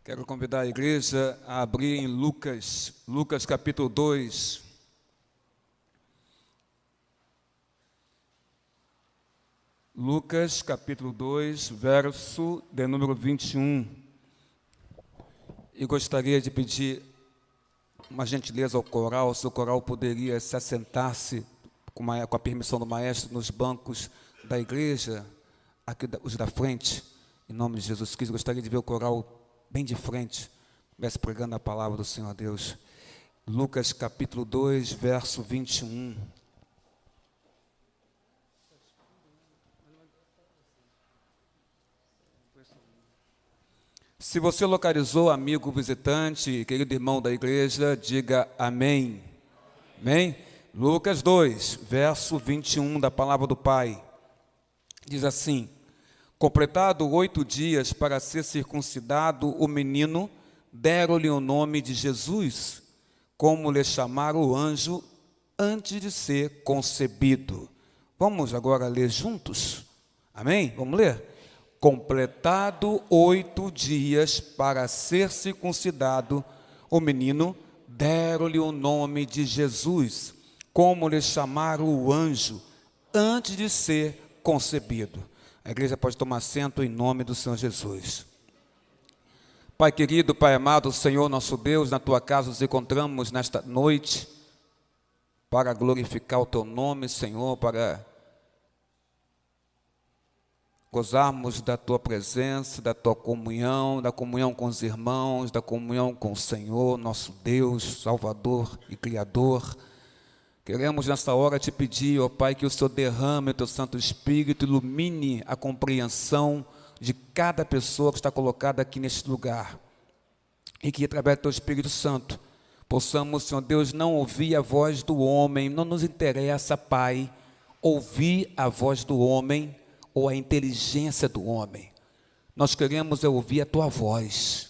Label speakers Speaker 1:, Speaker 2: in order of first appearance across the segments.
Speaker 1: Quero convidar a igreja a abrir em Lucas capítulo 2. Lucas capítulo 2, verso de número 21. E gostaria de pedir uma gentileza ao coral, se o coral poderia se assentar-se com a permissão do maestro nos bancos da igreja, aqui os da frente, em nome de Jesus Cristo. Gostaria de ver o coral bem de frente, estivesse pregando a palavra do Senhor Deus. Lucas capítulo 2, verso 21. Se você localizou, amigo visitante, querido irmão da igreja, diga amém. Amém? Lucas 2, verso 21 da palavra do Pai. Diz assim: completado 8 dias para ser circuncidado, o menino, deram-lhe o nome de Jesus, como lhe chamaram o anjo antes de ser concebido. Vamos agora ler juntos? Amém? Vamos ler? Completado 8 dias para ser circuncidado, o menino, deram-lhe o nome de Jesus, como lhe chamaram o anjo antes de ser concebido. A igreja pode tomar assento em nome do Senhor Jesus. Pai querido, Pai amado, Senhor nosso Deus, na Tua casa nos encontramos nesta noite para glorificar o Teu nome, Senhor, para gozarmos da Tua presença, da Tua comunhão, da comunhão com os irmãos, da comunhão com o Senhor, nosso Deus, Salvador e Criador. Queremos nessa hora te pedir, ó Pai, que o Senhor derrame o Teu Santo Espírito, ilumine a compreensão de cada pessoa que está colocada aqui neste lugar. E que através do Teu Espírito Santo possamos, Senhor Deus, não ouvir a voz do homem. Não nos interessa, Pai, ouvir a voz do homem ou a inteligência do homem. Nós queremos ouvir a Tua voz.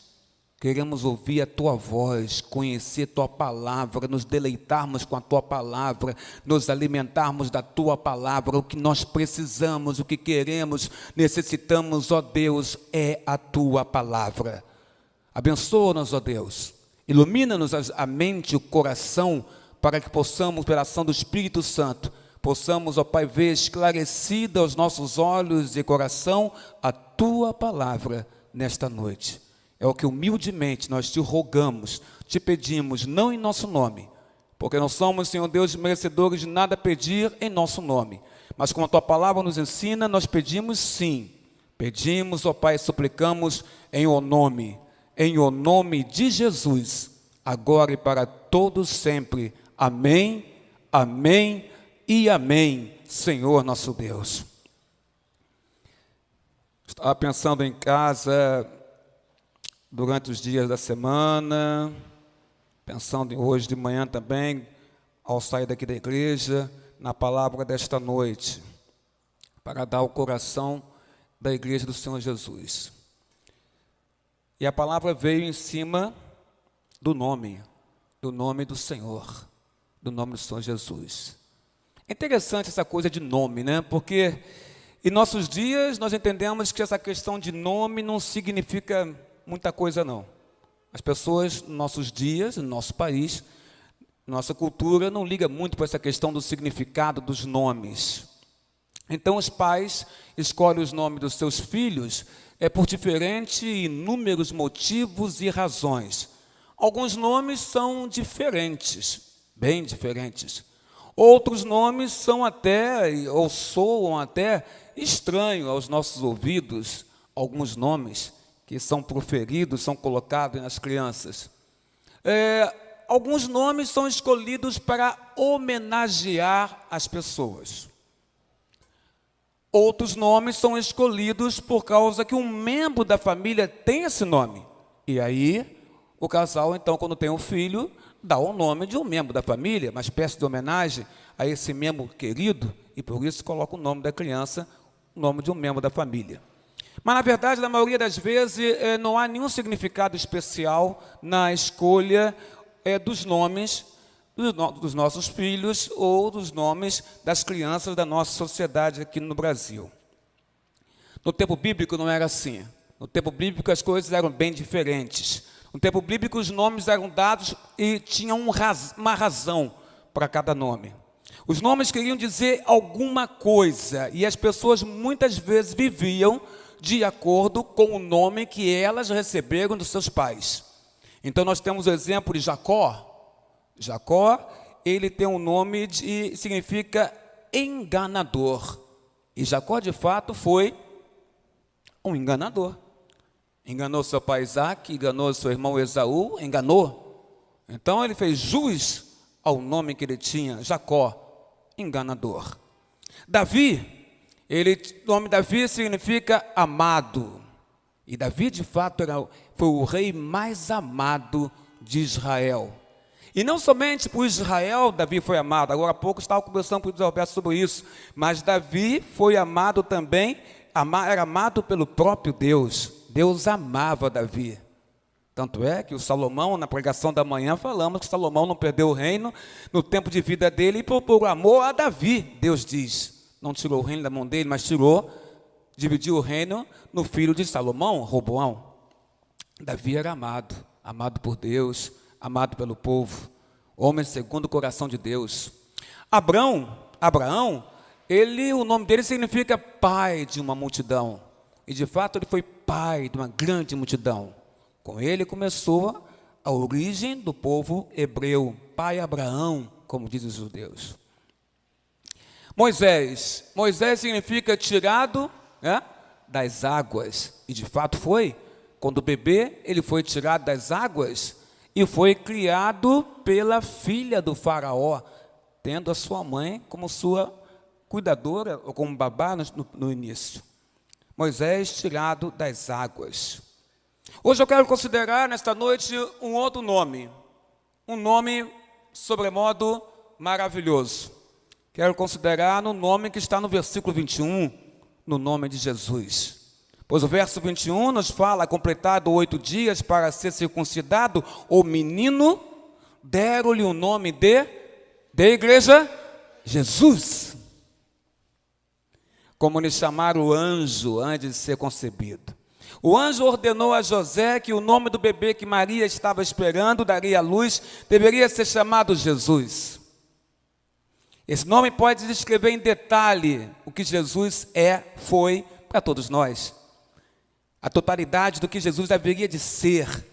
Speaker 1: Queremos ouvir a Tua voz, conhecer Tua palavra, nos deleitarmos com a Tua palavra, nos alimentarmos da Tua palavra. O que nós precisamos, o que queremos, necessitamos, ó Deus, é a Tua palavra. Abençoa-nos, ó Deus. Ilumina-nos a mente, o coração, para que possamos, pela ação do Espírito Santo, possamos, ó Pai, ver esclarecida aos nossos olhos e coração a Tua palavra nesta noite. É o que humildemente nós te rogamos, te pedimos, não em nosso nome, porque não somos, Senhor Deus, merecedores de nada pedir em nosso nome, mas como a Tua palavra nos ensina, nós pedimos sim. Pedimos, ó Pai, suplicamos em o nome de Jesus, agora e para todos sempre. Amém, amém e amém, Senhor nosso Deus. Estava pensando em casa durante os dias da semana, pensando em hoje de manhã também, ao sair daqui da igreja, na palavra desta noite, para dar o coração da igreja do Senhor Jesus. E a palavra veio em cima do nome do Senhor, do nome do Senhor Jesus. É interessante essa coisa de nome, né? Porque em nossos dias nós entendemos que essa questão de nome não significa muita coisa não. As pessoas, nos nossos dias, no nosso país, nossa cultura, não liga muito para essa questão do significado dos nomes. Então, os pais escolhem os nomes dos seus filhos por diferentes e inúmeros motivos e razões. Alguns nomes são diferentes, bem diferentes. Outros nomes são até, ou soam até estranhos aos nossos ouvidos, alguns nomes que são proferidos, são colocados nas crianças. Alguns nomes são escolhidos para homenagear as pessoas. Outros nomes são escolhidos por causa que um membro da família tem esse nome. E aí, o casal, então, quando tem um filho, dá o nome de um membro da família, uma espécie de homenagem a esse membro querido, e por isso coloca o nome da criança, o nome de um membro da família. Mas, na verdade, na maioria das vezes, não há nenhum significado especial na escolha dos nomes dos nossos filhos ou dos nomes das crianças da nossa sociedade aqui no Brasil. No tempo bíblico não era assim. No tempo bíblico as coisas eram bem diferentes. No tempo bíblico os nomes eram dados e tinham uma razão para cada nome. Os nomes queriam dizer alguma coisa e as pessoas muitas vezes viviam de acordo com o nome que elas receberam dos seus pais. Então nós temos o exemplo de Jacó. Jacó, ele tem um nome que significa enganador. E Jacó de fato foi um enganador. Enganou seu pai Isaac, enganou seu irmão Esaú, enganou. Então ele fez jus ao nome que ele tinha, Jacó, enganador. Davi, o nome Davi significa amado. E Davi, de fato, foi o rei mais amado de Israel. E não somente por Israel Davi foi amado, agora há pouco estava conversando com o Roberto sobre isso, mas Davi foi amado também, era amado pelo próprio Deus. Deus amava Davi. Tanto é que o Salomão, na pregação da manhã, falamos que Salomão não perdeu o reino no tempo de vida dele por amor a Davi. Deus diz, não tirou o reino da mão dele, mas dividiu o reino no filho de Salomão, Roboão. Davi era amado, amado por Deus, amado pelo povo, homem segundo o coração de Deus. Abraão, o nome dele significa pai de uma multidão. E de fato ele foi pai de uma grande multidão. Com ele começou a origem do povo hebreu, pai Abraão, como dizem os judeus. Moisés significa tirado das águas. E de fato foi. Quando bebê, ele foi tirado das águas e foi criado pela filha do faraó, tendo a sua mãe como sua cuidadora, ou como babá no início. Moisés tirado das águas. Hoje eu quero considerar nesta noite um outro nome, um nome sobremodo maravilhoso. Quero considerar no nome que está no versículo 21, no nome de Jesus. Pois o verso 21 nos fala, completado 8 dias para ser circuncidado, o menino, deram-lhe o nome de igreja, Jesus. Como lhe chamaram o anjo antes de ser concebido. O anjo ordenou a José que o nome do bebê que Maria estava esperando, daria à luz, deveria ser chamado Jesus. Esse nome pode descrever em detalhe o que Jesus foi para todos nós. A totalidade do que Jesus deveria de ser.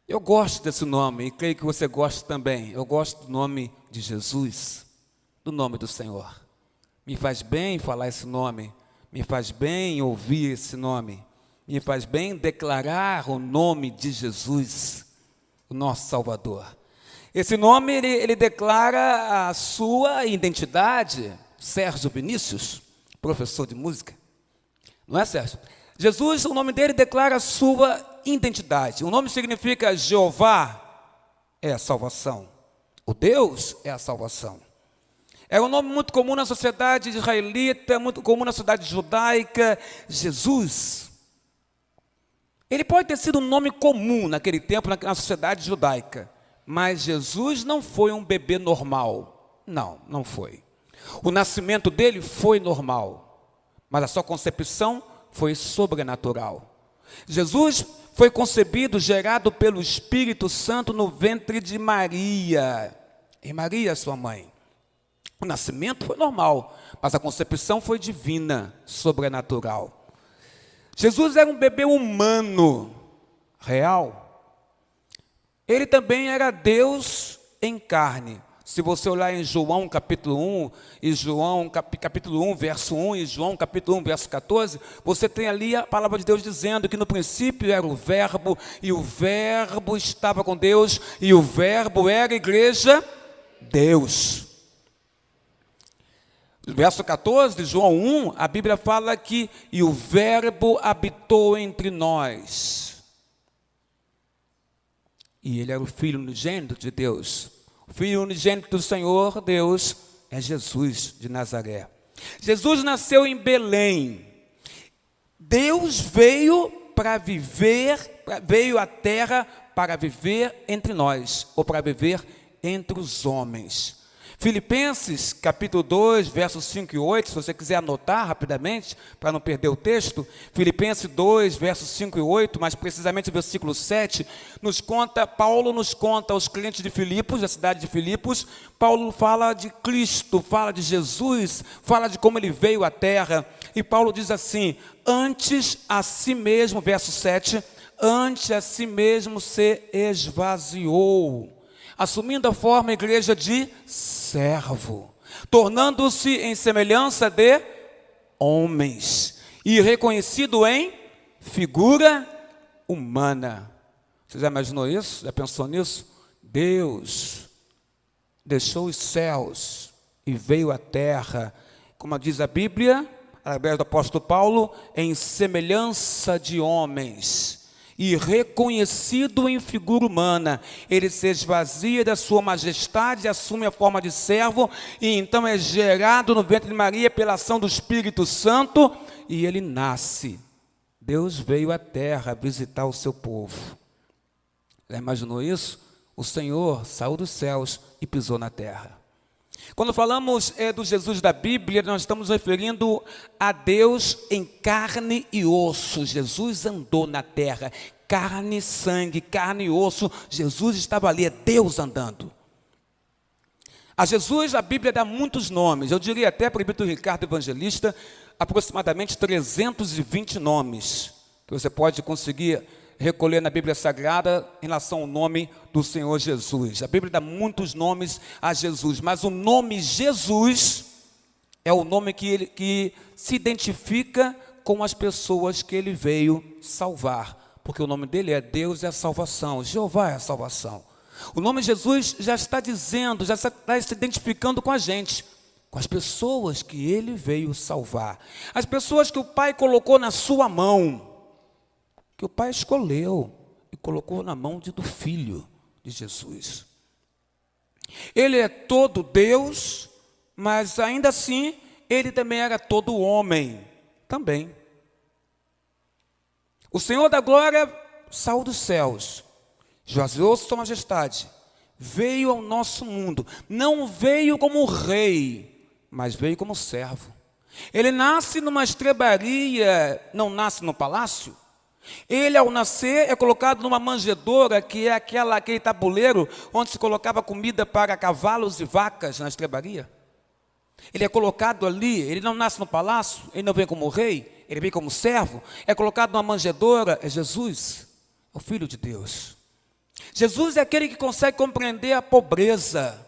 Speaker 1: Eu gosto desse nome e creio que você gosta também. Eu gosto do nome de Jesus, do nome do Senhor. Me faz bem falar esse nome, me faz bem ouvir esse nome, me faz bem declarar o nome de Jesus, o nosso Salvador. Esse nome, ele declara a sua identidade. Sérgio Vinícius, professor de música. Não é, Sérgio? Jesus, o nome dele declara a sua identidade. O nome significa Jeová é a salvação. O Deus é a salvação. É um nome muito comum na sociedade israelita, muito comum na sociedade judaica. Jesus. Ele pode ter sido um nome comum naquele tempo, na sociedade judaica. Mas Jesus não foi um bebê normal. Não foi. O nascimento dele foi normal. Mas a sua concepção foi sobrenatural. Jesus foi concebido, gerado pelo Espírito Santo no ventre de Maria. E Maria, sua mãe. O nascimento foi normal, mas a concepção foi divina, sobrenatural. Jesus era um bebê humano, real. Ele também era Deus em carne. Se você olhar em João capítulo 1, e João capítulo 1, verso 1, e João capítulo 1, verso 14, você tem ali a palavra de Deus dizendo que no princípio era o Verbo, e o Verbo estava com Deus, e o Verbo era, igreja, Deus. No verso 14 de João 1, a Bíblia fala que e o Verbo habitou entre nós. E ele era o Filho unigênito de Deus. O Filho unigênito do Senhor, Deus, é Jesus de Nazaré. Jesus nasceu em Belém. Deus veio para viver, veio à terra para viver entre nós, ou para viver entre os homens. Filipenses, capítulo 2, versos 5 e 8, se você quiser anotar rapidamente, para não perder o texto, Filipenses 2, versos 5 e 8, mais precisamente o versículo 7, Paulo nos conta aos crentes de Filipos, da cidade de Filipos, Paulo fala de Cristo, fala de Jesus, fala de como ele veio à terra, e Paulo diz assim: antes a si mesmo, verso 7, antes a si mesmo se esvaziou, assumindo a forma, igreja, de servo, tornando-se em semelhança de homens, e reconhecido em figura humana. Você já imaginou isso? Já pensou nisso? Deus deixou os céus e veio à terra, como diz a Bíblia, através do apóstolo Paulo, em semelhança de homens, e reconhecido em figura humana, ele se esvazia da sua majestade, assume a forma de servo, e então é gerado no ventre de Maria pela ação do Espírito Santo, e ele nasce. Deus veio à terra visitar o seu povo. Já imaginou isso? O Senhor saiu dos céus e pisou na terra. Quando falamos do Jesus da Bíblia, nós estamos referindo a Deus em carne e osso. Jesus andou na terra, carne e sangue, carne e osso. Jesus estava ali, é Deus andando. A Jesus a Bíblia dá muitos nomes, eu diria até para o Presbítero Ricardo Evangelista, aproximadamente 320 nomes, que você pode conseguir recolher na Bíblia Sagrada em relação ao nome do Senhor Jesus. A Bíblia dá muitos nomes a Jesus, mas o nome Jesus é o nome que se identifica com as pessoas que ele veio salvar, porque o nome dele é Deus é a salvação, Jeová é a salvação. O nome Jesus já está dizendo, já está se identificando com a gente, com as pessoas que ele veio salvar, as pessoas que o Pai colocou na sua mão, que o Pai escolheu e colocou na mão do Filho de Jesus. Ele é todo Deus, mas ainda assim, ele também era todo homem, também. O Senhor da glória saiu dos céus, esvaziou sua majestade, veio ao nosso mundo, não veio como rei, mas veio como servo. Ele nasce numa estrebaria, não nasce no palácio. Ele, ao nascer, é colocado numa manjedoura, que é aquele tabuleiro onde se colocava comida para cavalos e vacas na estrebaria. Ele é colocado ali, ele não nasce no palácio, ele não vem como rei, ele vem como servo, é colocado numa manjedoura, é Jesus, é o Filho de Deus. Jesus é aquele que consegue compreender a pobreza.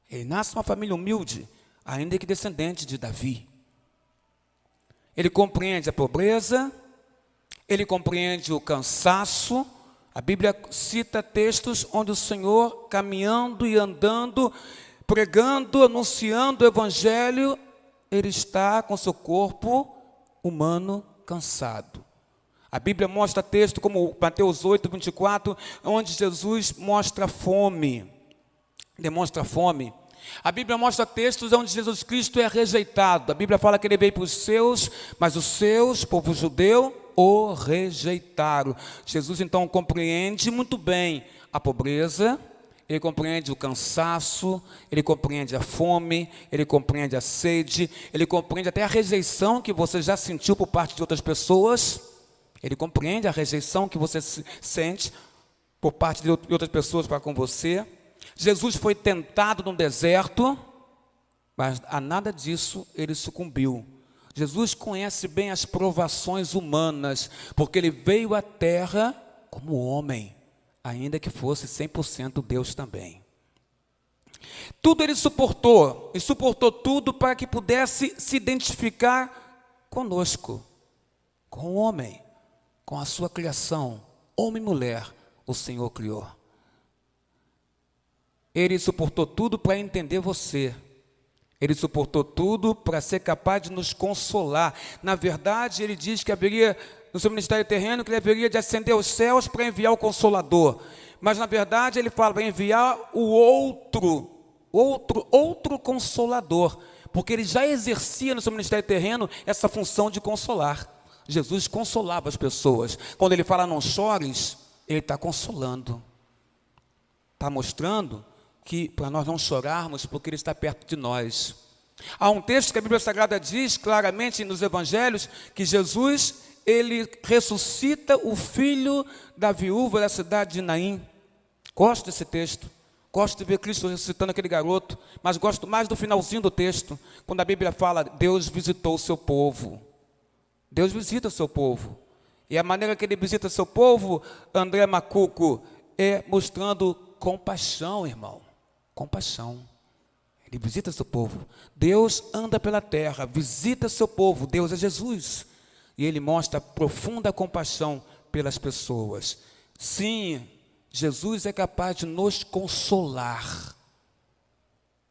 Speaker 1: Ele nasce numa família humilde, ainda que descendente de Davi. Ele compreende a pobreza, ele compreende o cansaço. A Bíblia cita textos onde o Senhor, caminhando e andando, pregando, anunciando o Evangelho, ele está com seu corpo humano cansado. A Bíblia mostra texto como Mateus 8, 24, onde Jesus mostra fome, demonstra fome. A Bíblia mostra textos onde Jesus Cristo é rejeitado. A Bíblia fala que ele veio para os seus, mas os seus, povo judeu, o rejeitaram. Jesus então compreende muito bem a pobreza, ele compreende o cansaço, ele compreende a fome, ele compreende a sede, ele compreende até a rejeição que você já sentiu por parte de outras pessoas, ele compreende a rejeição que você sente por parte de outras pessoas para com você. Jesus foi tentado no deserto, mas a nada disso ele sucumbiu. Jesus conhece bem as provações humanas, porque ele veio à terra como homem, ainda que fosse 100% Deus também. Tudo ele suportou, e suportou tudo para que pudesse se identificar conosco, com o homem, com a sua criação, homem e mulher, o Senhor criou. Ele suportou tudo para entender você. Ele suportou tudo para ser capaz de nos consolar. Na verdade, ele diz que haveria, no seu ministério terreno, que ele haveria de ascender aos céus para enviar o Consolador. Mas, na verdade, ele fala para enviar o outro Consolador. Porque ele já exercia no seu ministério terreno essa função de consolar. Jesus consolava as pessoas. Quando ele fala não chores, ele está consolando. Está mostrando que para nós não chorarmos, porque Ele está perto de nós. Há um texto que a Bíblia Sagrada diz claramente nos Evangelhos que Jesus, Ele ressuscita o filho da viúva da cidade de Naim. Gosto desse texto. Gosto de ver Cristo ressuscitando aquele garoto, mas gosto mais do finalzinho do texto, quando a Bíblia fala, Deus visitou o seu povo. Deus visita o seu povo. E a maneira que Ele visita o seu povo, André Macuco, é mostrando compaixão, irmão. Compaixão. Ele visita o seu povo. Deus anda pela terra, visita o seu povo. Deus é Jesus. E Ele mostra profunda compaixão pelas pessoas. Sim, Jesus é capaz de nos consolar.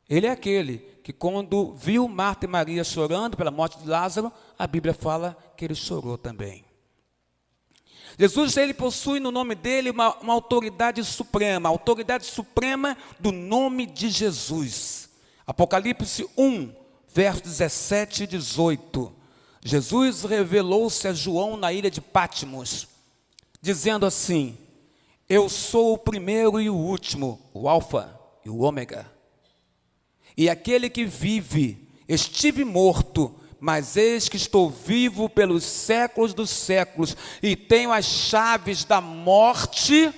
Speaker 1: Ele é aquele que quando viu Marta e Maria chorando pela morte de Lázaro, a Bíblia fala que ele chorou também. Jesus, ele possui no nome dele uma autoridade suprema, a autoridade suprema do nome de Jesus. Apocalipse 1, versos 17 e 18. Jesus revelou-se a João na ilha de Patmos, dizendo assim, eu sou o primeiro e o último, o Alfa e o Ômega. E aquele que vive, estive morto, mas eis que estou vivo pelos séculos dos séculos, e tenho as chaves da morte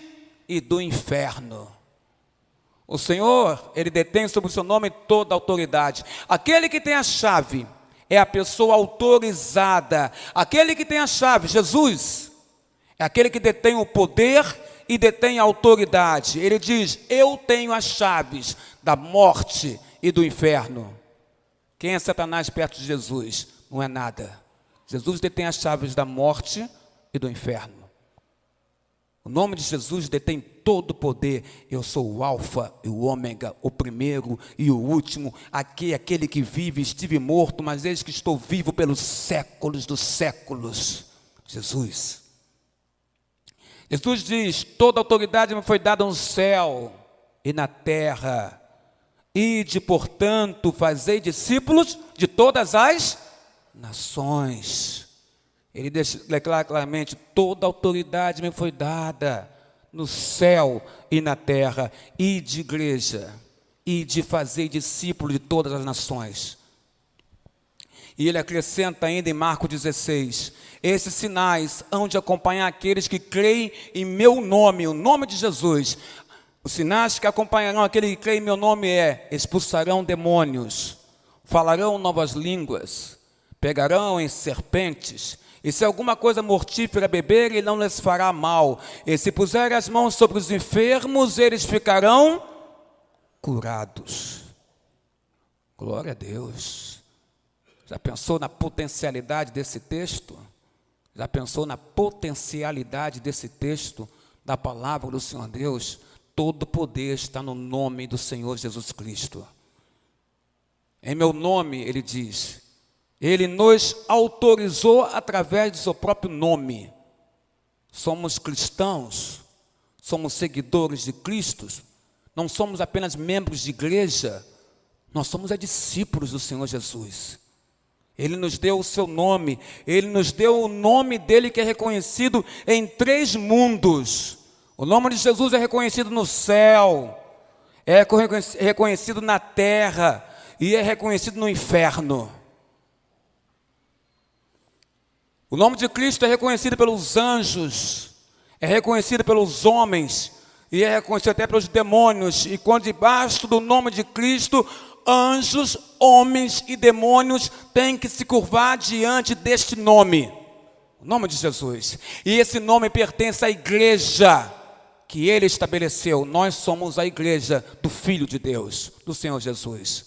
Speaker 1: e do inferno. O Senhor, Ele detém sobre o seu nome toda a autoridade. Aquele que tem a chave é a pessoa autorizada. Aquele que tem a chave, Jesus, é aquele que detém o poder e detém a autoridade. Ele diz, eu tenho as chaves da morte e do inferno. Quem é Satanás perto de Jesus? Não é nada. Jesus detém as chaves da morte e do inferno. O nome de Jesus detém todo o poder. Eu sou o Alfa e o Ômega, o primeiro e o último, aquele que vive, estive morto, mas eis que estou vivo pelos séculos dos séculos. Jesus. Jesus diz, toda autoridade me foi dada no céu e na terra. Ide, portanto, fazei discípulos de todas as nações. Ele declara claramente, toda autoridade me foi dada no céu e na terra. Ide, igreja, ide fazer discípulos de todas as nações. E ele acrescenta ainda em Marcos 16, esses sinais hão de acompanhar aqueles que creem em meu nome, o nome de Jesus. Os sinais que acompanharão aquele que crê em meu nome expulsarão demônios, falarão novas línguas, pegarão em serpentes, e se alguma coisa mortífera beberem, não lhes fará mal, e se puserem as mãos sobre os enfermos, eles ficarão curados. Glória a Deus. Já pensou na potencialidade desse texto? Já pensou na potencialidade desse texto, da palavra do Senhor Deus? Todo poder está no nome do Senhor Jesus Cristo. Em meu nome, ele diz, ele nos autorizou através do seu próprio nome. Somos cristãos, somos seguidores de Cristo, não somos apenas membros de igreja, nós somos discípulos do Senhor Jesus. Ele nos deu o seu nome, ele nos deu o nome dele que é reconhecido em 3 mundos. O nome de Jesus é reconhecido no céu, é reconhecido na terra e é reconhecido no inferno. O nome de Cristo é reconhecido pelos anjos, é reconhecido pelos homens e é reconhecido até pelos demônios. E quando debaixo do nome de Cristo, anjos, homens e demônios têm que se curvar diante deste nome, o nome de Jesus. E esse nome pertence à igreja que ele estabeleceu. Nós somos a igreja do Filho de Deus, do Senhor Jesus.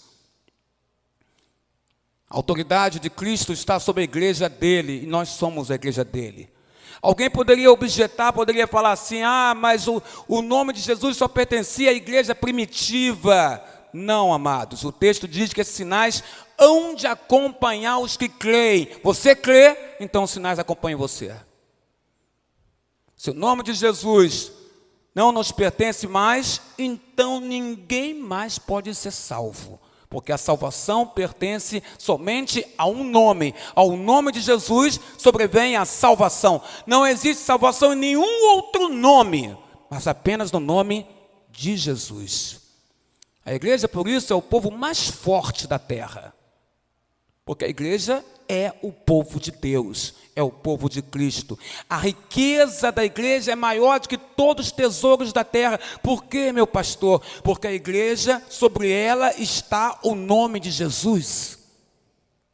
Speaker 1: A autoridade de Cristo está sobre a igreja dele, e nós somos a igreja dele. Alguém poderia objetar, poderia falar assim, mas o nome de Jesus só pertencia à igreja primitiva. Não, amados, o texto diz que esses sinais hão de acompanhar os que creem. Você crê, então os sinais acompanham você. Se o nome de Jesus não nos pertence mais, então ninguém mais pode ser salvo. Porque a salvação pertence somente a um nome. Ao nome de Jesus sobrevém a salvação. Não existe salvação em nenhum outro nome, mas apenas no nome de Jesus. A igreja, por isso, é o povo mais forte da terra. Porque a igreja é o povo de Deus, é o povo de Cristo. A riqueza da igreja é maior do que todos os tesouros da terra. Por quê, meu pastor? Porque a igreja, sobre ela está o nome de Jesus.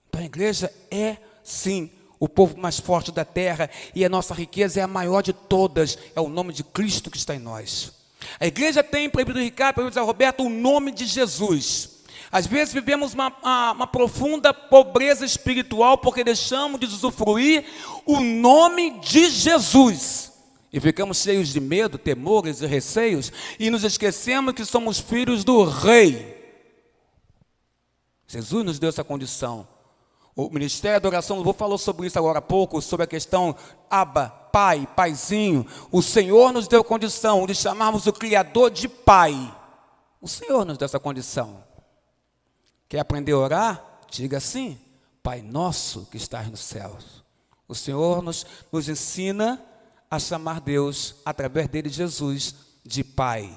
Speaker 1: Então a igreja é, sim, o povo mais forte da terra, e a nossa riqueza é a maior de todas, é o nome de Cristo que está em nós. A igreja tem, para o Ricardo, para o José Roberto, o nome de Jesus. Às vezes vivemos uma profunda pobreza espiritual, porque deixamos de usufruir o nome de Jesus. E ficamos cheios de medo, temores e receios, e nos esquecemos que somos filhos do Rei. Jesus nos deu essa condição. O Ministério da Oração Louvor falou sobre isso agora há pouco, sobre a questão Abba, Pai, Paizinho. O Senhor nos deu condição de chamarmos o Criador de Pai. O Senhor nos deu essa condição. Quer aprender a orar? Diga assim: Pai nosso que estás nos céus. O Senhor nos ensina a chamar Deus, através dele, Jesus, de Pai.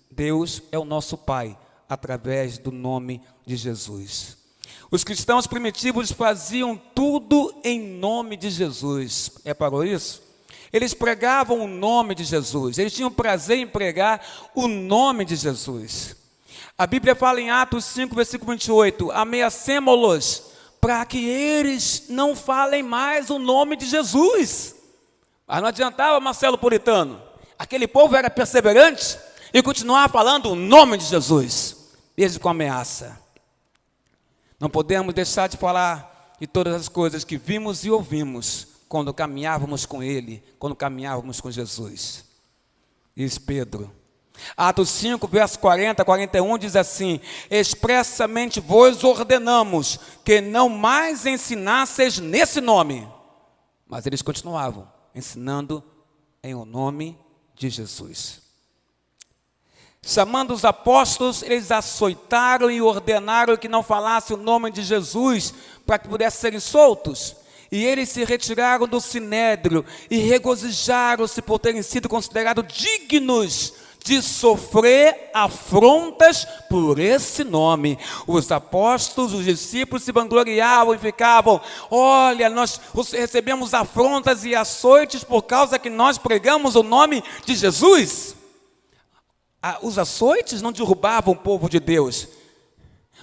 Speaker 1: Deus é o nosso Pai, através do nome de Jesus. Os cristãos primitivos faziam tudo em nome de Jesus. Reparou isso? Eles pregavam o nome de Jesus. Eles tinham prazer em pregar o nome de Jesus. A Bíblia fala em Atos 5, versículo 28. Ameacemo-los para que eles não falem mais o nome de Jesus. Mas não adiantava, Marcelo Puritano. Aquele povo era perseverante e continuava falando o nome de Jesus, mesmo com ameaça. Não podemos deixar de falar de todas as coisas que vimos e ouvimos quando caminhávamos com Ele, quando caminhávamos com Jesus. Isso, Pedro. Atos 5, verso 40, 41 diz assim: expressamente vos ordenamos que não mais ensinasseis nesse nome. Mas eles continuavam ensinando em o nome de Jesus. Chamando os apóstolos, eles açoitaram e ordenaram que não falasse o nome de Jesus, para que pudessem serem soltos. E eles se retiraram do sinédrio e regozijaram-se por terem sido considerados dignos de sofrer afrontas por esse nome. Os apóstolos, os discípulos se vangloriavam e ficavam: olha, nós recebemos afrontas e açoites por causa que nós pregamos o nome de Jesus. Os açoites não derrubavam o povo de Deus,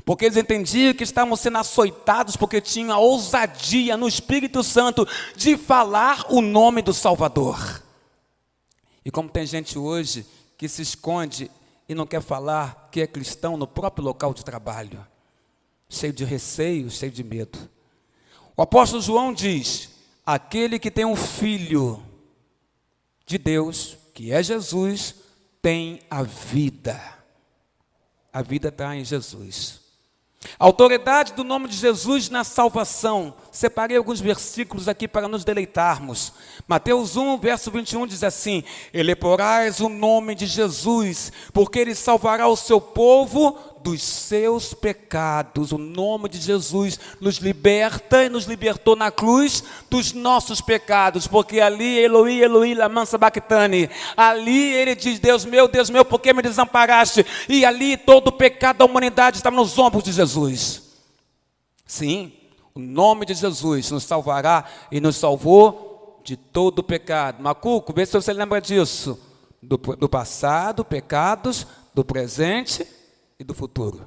Speaker 1: porque eles entendiam que estavam sendo açoitados porque tinham a ousadia no Espírito Santo de falar o nome do Salvador. E como tem gente hoje que se esconde e não quer falar que é cristão no próprio local de trabalho, cheio de receio, cheio de medo. O apóstolo João diz: aquele que tem um filho de Deus, que é Jesus, tem a vida. A vida está em Jesus. A autoridade do nome de Jesus na salvação. Separei alguns versículos aqui para nos deleitarmos. Mateus 1, verso 21 diz assim: eleporás o nome de Jesus, porque ele salvará o seu povo dos seus pecados. O nome de Jesus nos liberta e nos libertou na cruz dos nossos pecados, porque ali, Eloi, Eloi, lama sabachthani, ali ele diz: Deus meu, por que me desamparaste? E ali todo o pecado da humanidade está nos ombros de Jesus. Sim, o nome de Jesus nos salvará e nos salvou de todo o pecado. Macuco, vê se você lembra disso. Do passado, pecados, do presente e do futuro.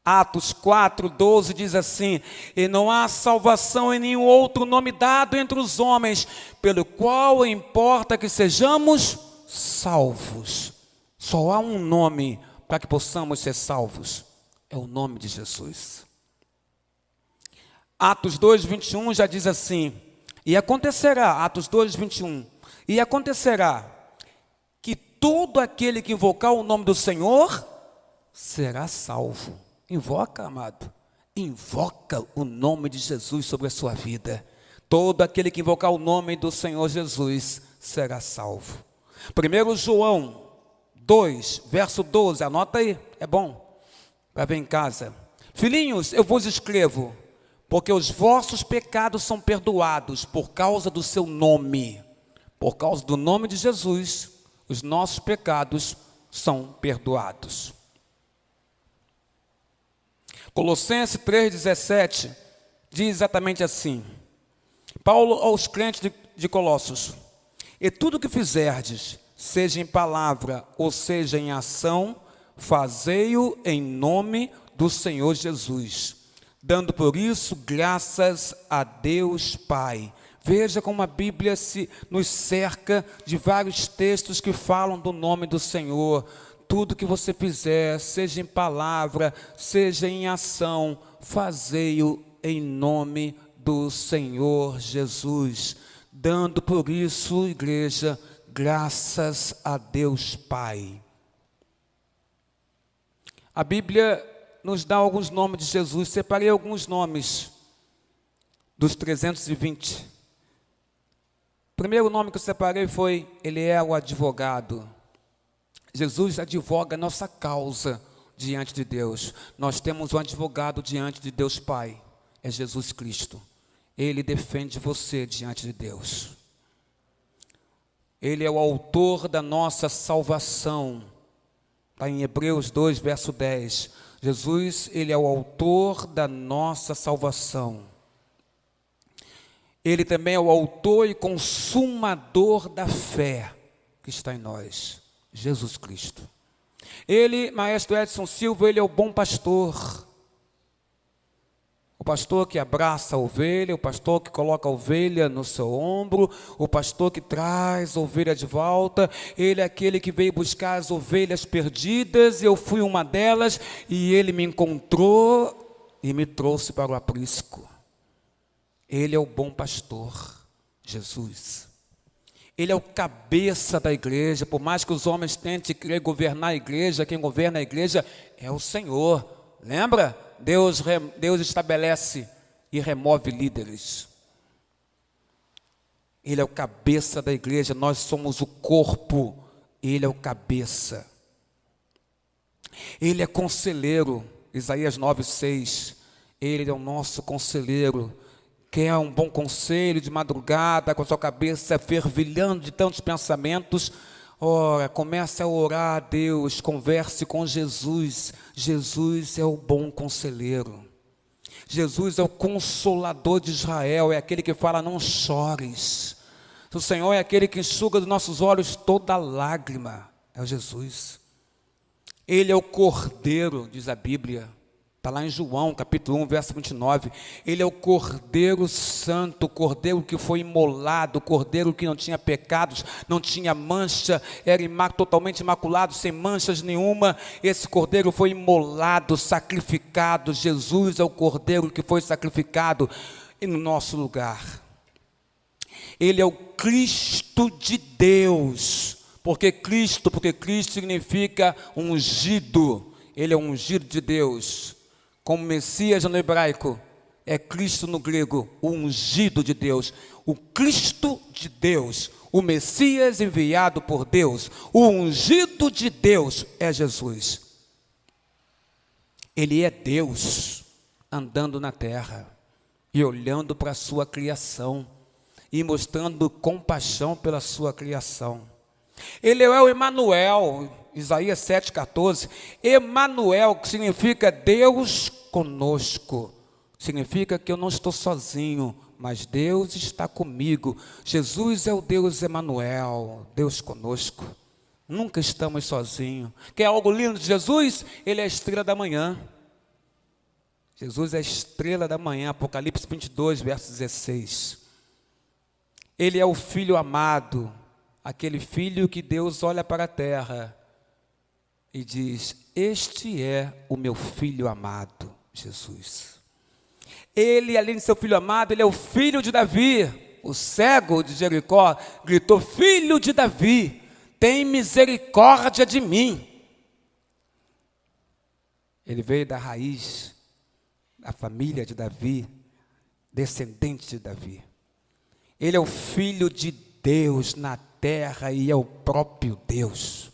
Speaker 1: Atos 4, 12 diz assim: e não há salvação em nenhum outro nome dado entre os homens, pelo qual importa que sejamos salvos. Só há um nome para que possamos ser salvos, é o nome de Jesus. Atos 2, 21 já diz assim: e acontecerá, Atos 2, 21, e acontecerá que todo aquele que invocar o nome do Senhor será salvo. Invoca, amado. Invoca o nome de Jesus sobre a sua vida. Todo aquele que invocar o nome do Senhor Jesus será salvo. 1 João 2, verso 12, anota aí, é bom, para ver em casa. Filhinhos, eu vos escrevo, porque os vossos pecados são perdoados por causa do seu nome. Por causa do nome de Jesus, os nossos pecados são perdoados. Colossenses 3,17 diz exatamente assim: Paulo aos crentes de Colossos: e tudo que fizerdes, seja em palavra ou seja em ação, fazei-o em nome do Senhor Jesus, dando por isso graças a Deus Pai. Veja como a Bíblia nos cerca de vários textos que falam do nome do Senhor. Tudo que você fizer, seja em palavra, seja em ação, fazei-o em nome do Senhor Jesus, dando por isso, igreja, graças a Deus Pai. A Bíblia nos dá alguns nomes de Jesus. Separei alguns nomes dos 320. O primeiro nome que eu separei foi: Ele é o advogado. Jesus advoga a nossa causa diante de Deus. Nós temos um advogado diante de Deus Pai, é Jesus Cristo. Ele defende você diante de Deus. Ele é o autor da nossa salvação. Está em Hebreus 2, verso 10. Jesus, Ele é o autor da nossa salvação. Ele também é o autor e consumador da fé que está em nós. Jesus Cristo. Ele, maestro Edson Silva, ele é o bom pastor. O pastor que abraça a ovelha, o pastor que coloca a ovelha no seu ombro, o pastor que traz a ovelha de volta. Ele é aquele que veio buscar as ovelhas perdidas, eu fui uma delas, e ele me encontrou e me trouxe para o aprisco. Ele é o bom pastor, Jesus. Ele é o cabeça da igreja. Por mais que os homens tentem querer governar a igreja, quem governa a igreja é o Senhor. Lembra? Deus estabelece e remove líderes. Ele é o cabeça da igreja, nós somos o corpo, Ele é o cabeça. Ele é conselheiro, Isaías 9:6. Ele é o nosso conselheiro. Quer um bom conselho de madrugada, com a sua cabeça fervilhando de tantos pensamentos? Ora, comece a orar a Deus, converse com Jesus. Jesus é o bom conselheiro. Jesus é o consolador de Israel, é aquele que fala: não chores. O Senhor é aquele que enxuga dos nossos olhos toda lágrima. É o Jesus. Ele é o Cordeiro, diz a Bíblia. Está lá em João, capítulo 1, verso 29. Ele é o Cordeiro Santo, o Cordeiro que foi imolado, o Cordeiro que não tinha pecados, não tinha mancha, era totalmente imaculado, sem manchas nenhuma. Esse Cordeiro foi imolado, sacrificado. Jesus é o Cordeiro que foi sacrificado no nosso lugar. Ele é o Cristo de Deus. Porque Cristo significa ungido. Ele é o ungido de Deus. Como Messias no hebraico, é Cristo no grego, o ungido de Deus, o Cristo de Deus, o Messias enviado por Deus, o ungido de Deus é Jesus. Ele é Deus andando na terra e olhando para a sua criação e mostrando compaixão pela sua criação. Ele é o Emanuel, Isaías 7,14. Emanuel, que significa Deus conosco. Significa que eu não estou sozinho, mas Deus está comigo. Jesus é o Deus Emanuel, Deus conosco. Nunca estamos sozinhos. Quer algo lindo de Jesus? Ele é a estrela da manhã. Jesus é a estrela da manhã, Apocalipse 22, verso 16. Ele é o Filho amado, aquele filho que Deus olha para a terra e diz: este é o meu filho amado, Jesus. Ele, além de ser o filho amado, ele é o filho de Davi. O cego de Jericó gritou: filho de Davi, tem misericórdia de mim. Ele veio da raiz, da família de Davi, descendente de Davi. Ele é o filho de Deus na terra e é o próprio Deus.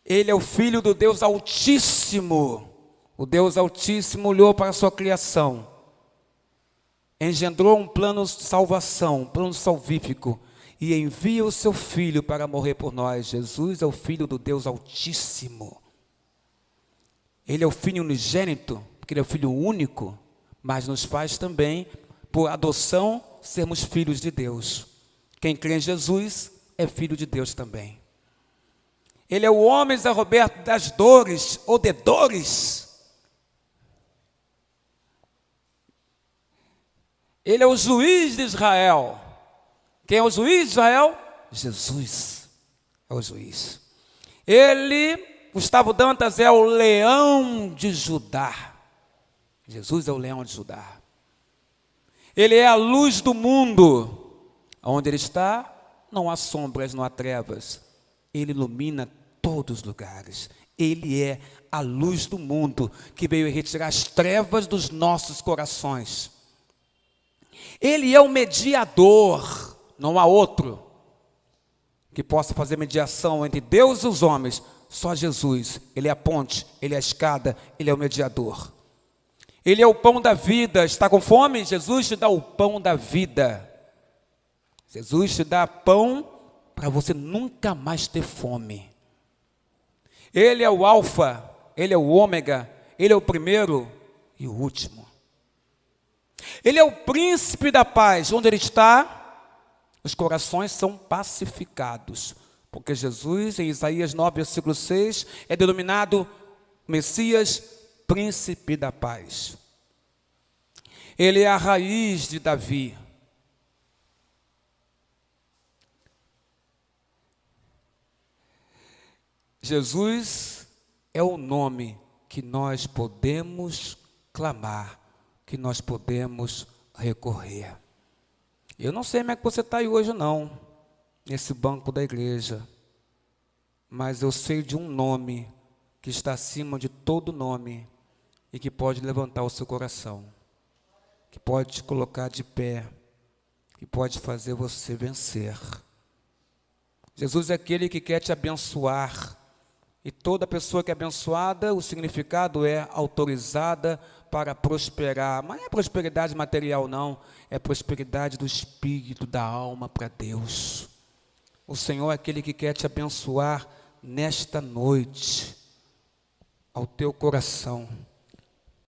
Speaker 1: Ele é o filho do Deus Altíssimo. O Deus Altíssimo olhou para a sua criação, engendrou um plano de salvação, um plano salvífico, e envia o seu Filho para morrer por nós. Jesus é o Filho do Deus Altíssimo. Ele é o Filho unigênito, porque Ele é o Filho único, mas nos faz também, por adoção, sermos filhos de Deus. Quem crê em Jesus é filho de Deus também. Ele é o homem, Zé Roberto, das dores ou de dores. Ele é o juiz de Israel. Quem é o juiz de Israel? Jesus é o juiz. Ele, Gustavo Dantas, é o leão de Judá. Jesus é o leão de Judá. Ele é a luz do mundo. Onde Ele está, não há sombras, não há trevas. Ele ilumina todos os lugares. Ele é a luz do mundo, que veio retirar as trevas dos nossos corações. Ele é o mediador, não há outro que possa fazer mediação entre Deus e os homens, só Jesus. Ele é a ponte, Ele é a escada, Ele é o mediador. Ele é o pão da vida. Está com fome? Jesus te dá o pão da vida. Jesus te dá pão para você nunca mais ter fome. Ele é o alfa, Ele é o ômega, Ele é o primeiro e o último. Ele é o príncipe da paz. Onde Ele está, os corações são pacificados. Porque Jesus, em Isaías 9, versículo 6, é denominado Messias, príncipe da paz. Ele é a raiz de Davi. Jesus é o nome que nós podemos clamar, que nós podemos recorrer. Eu não sei como é que você está aí hoje não, nesse banco da igreja, mas eu sei de um nome que está acima de todo nome e que pode levantar o seu coração, que pode te colocar de pé, que pode fazer você vencer. Jesus é aquele que quer te abençoar. E toda pessoa que é abençoada, o significado é autorizada para prosperar. Mas não é prosperidade material, não. É prosperidade do espírito, da alma para Deus. O Senhor é aquele que quer te abençoar nesta noite, ao teu coração.